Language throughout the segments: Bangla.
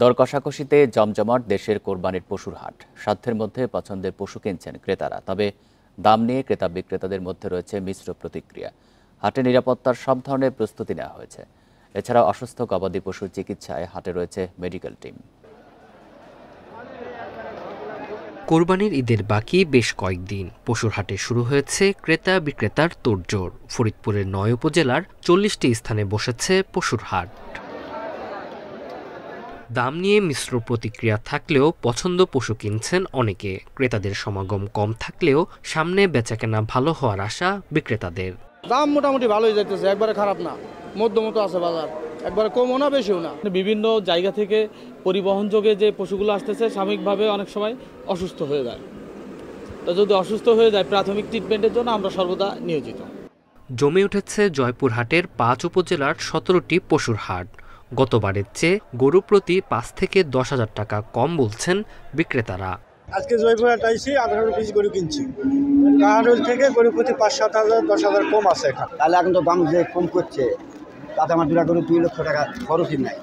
দর কষাকষিতে জমজমাট দেশের কোরবানির পশুর হাট। সাধ্যের মধ্যে পছন্দের পশু কিনছেন ক্রেতারা, তবে দাম নিয়ে ক্রেতা বিক্রেতাদের মধ্যে রয়েছে মিশ্র প্রতিক্রিয়া। হাটে নিরাপত্তার সব ধরনের প্রস্তুতি নেওয়া হয়েছে। এছাড়া অসুস্থ গবাদি পশুর চিকিৎসায় হাটে রয়েছে মেডিকেল টিম। কোরবানির ঈদের বাকি বেশ কয়েকদিন পশুর হাটে শুরু হয়েছে ক্রেতা বিক্রেতার তোড়জোড়। ফরিদপুরের ৯ উপজেলার ৪০টি স্থানে বসেছে পশুর হাট। দাম নিয়ে মিশ্র প্রতিক্রিয়া থাকলেও পছন্দ পশু কিনছেন অনেকে। ক্রেতাদের সমাগম কম থাকলেও সামনে বেচাকেনা ভালো হওয়ার আশা বিক্রেতাদের। দাম মোটামুটি ভালোই যাইতেছে, একবারে খারাপ না, মধ্যমত আছে বাজার, একবারে কমও না বেশিও না। বিভিন্ন জায়গা থেকে পরিবহন যোগে যে পশুগুলো আসতেছে সাময়িকভাবে অনেক সময় অসুস্থ হয়ে যায়। তো যদি অসুস্থ হয়ে যায় প্রাথমিক ট্রিটমেন্টের জন্য আমরা সর্বদা নিয়োজিত। জমে উঠেছে জয়পুরহাটের ৫ উপজেলার ১৭টি পশুর হাট। গতবারের চেয়ে গরু প্রতি ৫ থেকে ১০,০০০ টাকা কম বলছেন বিক্রেতারা। আজকে জয়পুরহাট আইছি ১৮ পিস গরু কিনছি। কাহারোল থেকে গরু প্রতি ৫-৭,০০০ ১০,০০০ কম আছে এখন। তাহলে এখন তো দাম যে কম করছে তাতে আমার ২ গরু ২ লক্ষ টাকা খরচই নাই।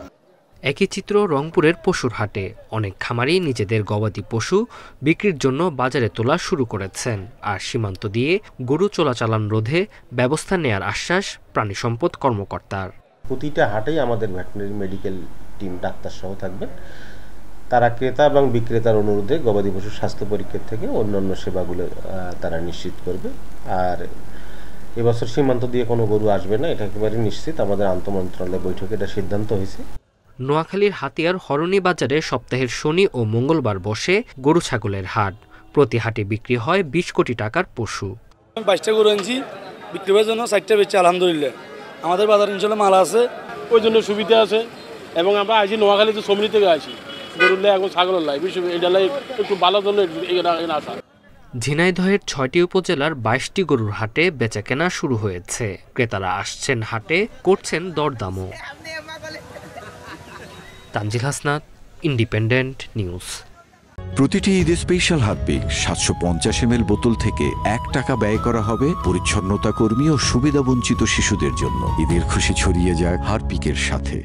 একই চিত্র রংপুরের পশুর হাটে। অনেক খামারি নিজেদের গবাদি পশু বিক্রির জন্য বাজারে তোলা শুরু করেছেন। আর সীমান্ত দিয়ে গরু চোরাচালান রোধে ব্যবস্থা নেয়ার আশ্বাস প্রাণী সম্পদ কর্মকর্তার। প্রতিটা হাটেই আমাদের ভেটেরিনারি মেডিকেল টিম ডাক্তার সহ থাকবেন। তারা ক্রেতা এবং বিক্রেতার অনুরোধে গবাদি পশুর স্বাস্থ্য পরীক্ষার থেকে অন্যান্য সেবাগুলো তারা নিশ্চিত করবে। আর এবছর সীমান্ত দিয়ে কোনো গরু আসবে না, এটা একেবারে নিশ্চিত। আমাদের আন্তঃমন্ত্রণালয় বৈঠকে এটা সিদ্ধান্ত হয়েছে। নোয়াখালীর হাতিয়ার হরণী বাজারে সপ্তাহের শনি ও মঙ্গলবার বসে গরু ছাগলের হাট। প্রতি হাটে বিক্রি হয় ২০ কোটি টাকার পশু। ২২টা গরু আনছি, বিক্রি হওয়ার জন্য ৪টা বেচছি আলহামদুলিল্লাহ। আমাদের বাজার ইনশাল্লাহ মাল আছে, ওই জন্য সুবিধা আছে। এবং আমরা আইছি নোয়াখালীতে সমৃদ্ধ থেকে আসি গরুর লাই এবং ছাগলের লাই এটা লাই একটু ভালো জন্য এখানে আসা। ঝিনাইদহের ৬টি উপজেলার ২২টি গরুর হাটে বেচাকেনা শুরু হয়েছে। ক্রেতারা আসছেন হাটে, করছেন দরদামও। Tanzil Hasnat, Independent News. প্রতিটি ঈদে স্পেশাল হারপিক ৭৫০ ml বোতল থেকে ১ টাকা ব্যয় করা হবে পরিচ্ছন্নতা কর্মী ও সুবিধাবঞ্চিত শিশুদের জন্য। ঈদের খুশি ছড়িয়ে যায় হারপিকের সাথে।